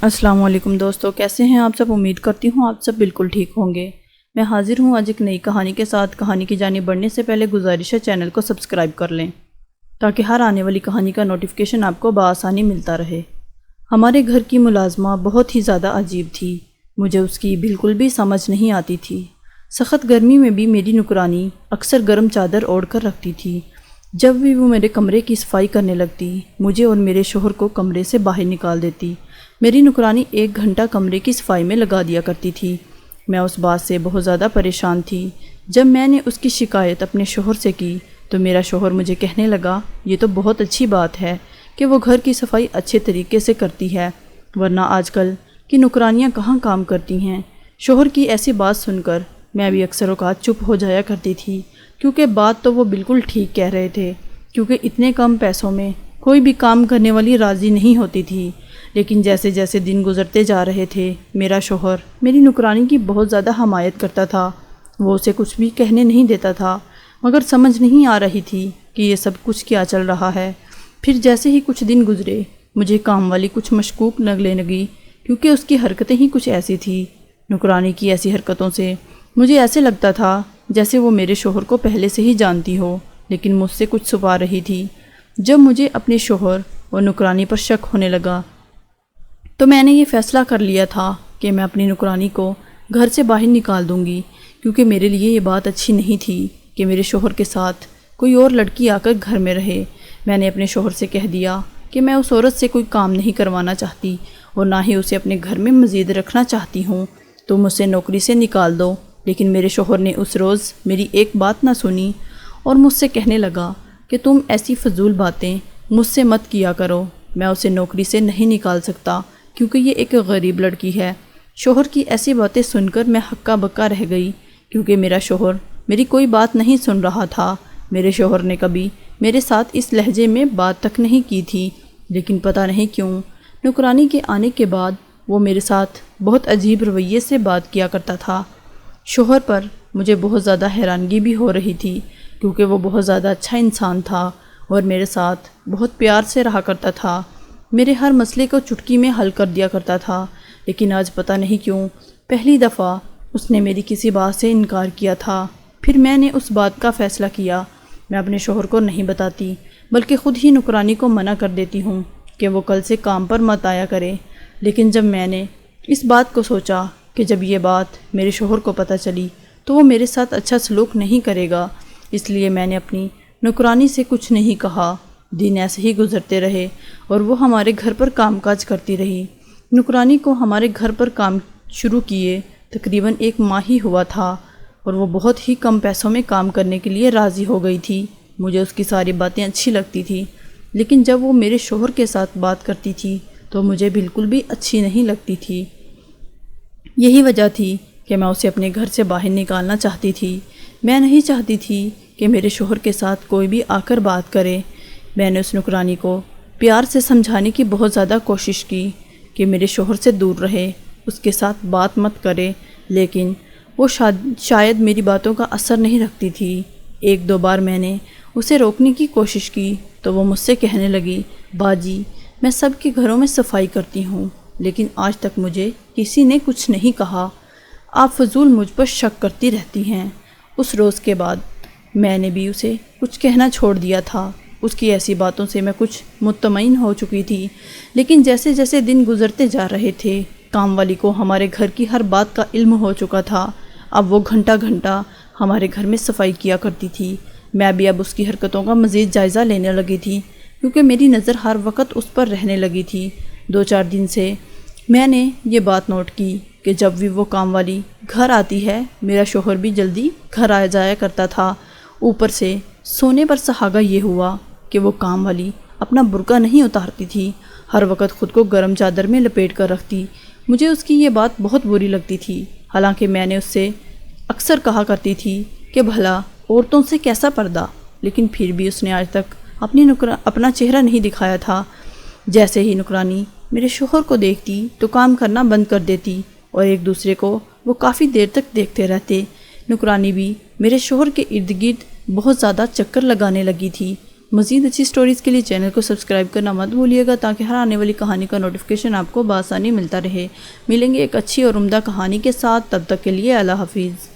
السلام علیکم دوستو، کیسے ہیں آپ سب؟ امید کرتی ہوں آپ سب بالکل ٹھیک ہوں گے۔ میں حاضر ہوں آج ایک نئی کہانی کے ساتھ۔ کہانی کی جانب بڑھنے سے پہلے گزارش ہے چینل کو سبسکرائب کر لیں تاکہ ہر آنے والی کہانی کا نوٹیفیکیشن آپ کو بآسانی ملتا رہے۔ ہمارے گھر کی ملازمہ بہت ہی زیادہ عجیب تھی، مجھے اس کی بالکل بھی سمجھ نہیں آتی تھی۔ سخت گرمی میں بھی میری نوکرانی اکثر گرم چادر اوڑھ کر رکھتی تھی۔ جب بھی وہ میرے کمرے کی صفائی کرنے لگتی، مجھے اور میرے شوہر کو کمرے سے باہر نکال دیتی۔ میری نوکرانی 1 گھنٹہ کمرے کی صفائی میں لگا دیا کرتی تھی۔ میں اس بات سے بہت زیادہ پریشان تھی۔ جب میں نے اس کی شکایت اپنے شوہر سے کی تو میرا شوہر مجھے کہنے لگا، یہ تو بہت اچھی بات ہے کہ وہ گھر کی صفائی اچھے طریقے سے کرتی ہے، ورنہ آج کل کی نوکرانیاں کہاں کام کرتی ہیں۔ شوہر کی ایسی بات سن کر میں بھی اکثر اوقات چپ ہو جایا کرتی تھی، کیونکہ بات تو وہ بالکل ٹھیک کہہ رہے تھے، کیونکہ اتنے کم پیسوں میں کوئی بھی کام کرنے والی راضی نہیں ہوتی تھی۔ لیکن جیسے جیسے دن گزرتے جا رہے تھے، میرا شوہر میری نوکرانی کی بہت زیادہ حمایت کرتا تھا۔ وہ اسے کچھ بھی کہنے نہیں دیتا تھا، مگر سمجھ نہیں آ رہی تھی کہ یہ سب کچھ کیا چل رہا ہے۔ پھر جیسے ہی کچھ دن گزرے، مجھے کام والی کچھ مشکوک لگنے لگی، کیونکہ اس کی حرکتیں ہی کچھ ایسی تھی۔ نوکرانی کی ایسی حرکتوں سے مجھے ایسے لگتا تھا جیسے وہ میرے شوہر کو پہلے سے ہی جانتی ہو، لیکن مجھ سے کچھ چھپا رہی تھی۔ جب مجھے اپنے شوہر اور نوکرانی پر شک ہونے لگا تو میں نے یہ فیصلہ کر لیا تھا کہ میں اپنی نوکرانی کو گھر سے باہر نکال دوں گی، کیونکہ میرے لیے یہ بات اچھی نہیں تھی کہ میرے شوہر کے ساتھ کوئی اور لڑکی آ کر گھر میں رہے۔ میں نے اپنے شوہر سے کہہ دیا کہ میں اس عورت سے کوئی کام نہیں کروانا چاہتی اور نہ ہی اسے اپنے گھر میں مزید رکھنا چاہتی ہوں، تو مجھ سے نوکری سے نکال دو۔ لیکن میرے شوہر نے اس روز میری ایک بات نہ سنی اور مجھ سے کہنے لگا کہ تم ایسی فضول باتیں مجھ سے مت کیا کرو، میں اسے نوکری سے نہیں نکال سکتا کیونکہ یہ ایک غریب لڑکی ہے۔ شوہر کی ایسی باتیں سن کر میں ہکا بکا رہ گئی، کیونکہ میرا شوہر میری کوئی بات نہیں سن رہا تھا۔ میرے شوہر نے کبھی میرے ساتھ اس لہجے میں بات تک نہیں کی تھی، لیکن پتہ نہیں کیوں نوکرانی کے آنے کے بعد وہ میرے ساتھ بہت عجیب رویے سے بات کیا کرتا تھا۔ شوہر پر مجھے بہت زیادہ حیرانگی بھی ہو رہی تھی، کیونکہ وہ بہت زیادہ اچھا انسان تھا اور میرے ساتھ بہت پیار سے رہا کرتا تھا۔ میرے ہر مسئلے کو چٹکی میں حل کر دیا کرتا تھا، لیکن آج پتہ نہیں کیوں پہلی دفعہ اس نے میری کسی بات سے انکار کیا تھا۔ پھر میں نے اس بات کا فیصلہ کیا، میں اپنے شوہر کو نہیں بتاتی، بلکہ خود ہی نوکرانی کو منع کر دیتی ہوں کہ وہ کل سے کام پر مت آیا کرے۔ لیکن جب میں نے اس بات کو سوچا کہ جب یہ بات میرے شوہر کو پتہ چلی تو وہ میرے ساتھ اچھا سلوک نہیں کرے گا، اس لیے میں نے اپنی نوکرانی سے کچھ نہیں کہا۔ دن ایسے ہی گزرتے رہے اور وہ ہمارے گھر پر کام کاج کرتی رہی۔ نوکرانی کو ہمارے گھر پر کام شروع کیے تقریباً 1 ماہ ہی ہوا تھا اور وہ بہت ہی کم پیسوں میں کام کرنے کے لیے راضی ہو گئی تھی۔ مجھے اس کی ساری باتیں اچھی لگتی تھی، لیکن جب وہ میرے شوہر کے ساتھ بات کرتی تھی تو مجھے بالکل بھی اچھی نہیں لگتی تھی۔ یہی وجہ تھی کہ میں اسے اپنے گھر سے باہر نکالنا چاہتی تھی۔ میں نہیں چاہتی تھی کہ میرے شوہر کے ساتھ کوئی بھی آ کر بات کرے۔ میں نے اس نوکرانی کو پیار سے سمجھانے کی بہت زیادہ کوشش کی کہ میرے شوہر سے دور رہے، اس کے ساتھ بات مت کرے، لیکن وہ شاید میری باتوں کا اثر نہیں رکھتی تھی۔ 1-2 بار میں نے اسے روکنے کی کوشش کی تو وہ مجھ سے کہنے لگی، باجی میں سب کے گھروں میں صفائی کرتی ہوں، لیکن آج تک مجھے کسی نے کچھ نہیں کہا، آپ فضول مجھ پر شک کرتی رہتی ہیں۔ اس روز کے بعد میں نے بھی اسے کچھ کہنا چھوڑ دیا تھا۔ اس کی ایسی باتوں سے میں کچھ مطمئن ہو چکی تھی، لیکن جیسے جیسے دن گزرتے جا رہے تھے، کام والی کو ہمارے گھر کی ہر بات کا علم ہو چکا تھا۔ اب وہ گھنٹہ گھنٹہ ہمارے گھر میں صفائی کیا کرتی تھی۔ میں بھی اب اس کی حرکتوں کا مزید جائزہ لینے لگی تھی، کیونکہ میری نظر ہر وقت اس پر رہنے لگی تھی۔ 2-4 دن سے میں نے یہ بات نوٹ کی کہ جب بھی وہ کام والی گھر آتی ہے، میرا شوہر بھی جلدی گھر آ جایا کرتا تھا۔ اوپر سے سونے پر سہاگا یہ ہوا کہ وہ کام والی اپنا برقع نہیں اتارتی تھی، ہر وقت خود کو گرم چادر میں لپیٹ کر رکھتی۔ مجھے اس کی یہ بات بہت بری لگتی تھی، حالانکہ میں نے اس سے اکثر کہا کرتی تھی کہ بھلا عورتوں سے کیسا پردہ، لیکن پھر بھی اس نے آج تک اپنا چہرہ نہیں دکھایا تھا۔ جیسے ہی نوکرانی میرے شوہر کو دیکھتی تو کام کرنا بند کر دیتی اور ایک دوسرے کو وہ کافی دیر تک دیکھتے رہتے۔ نوکرانی بھی میرے شوہر کے ارد گرد بہت زیادہ چکر لگانے لگی تھی۔ مزید اچھی سٹوریز کے لیے چینل کو سبسکرائب کرنا مت بھولیے گا تاکہ ہر آنے والی کہانی کا نوٹیفیکیشن آپ کو بآسانی ملتا رہے۔ ملیں گے ایک اچھی اور عمدہ کہانی کے ساتھ، تب تک کے لیے اللہ حافظ۔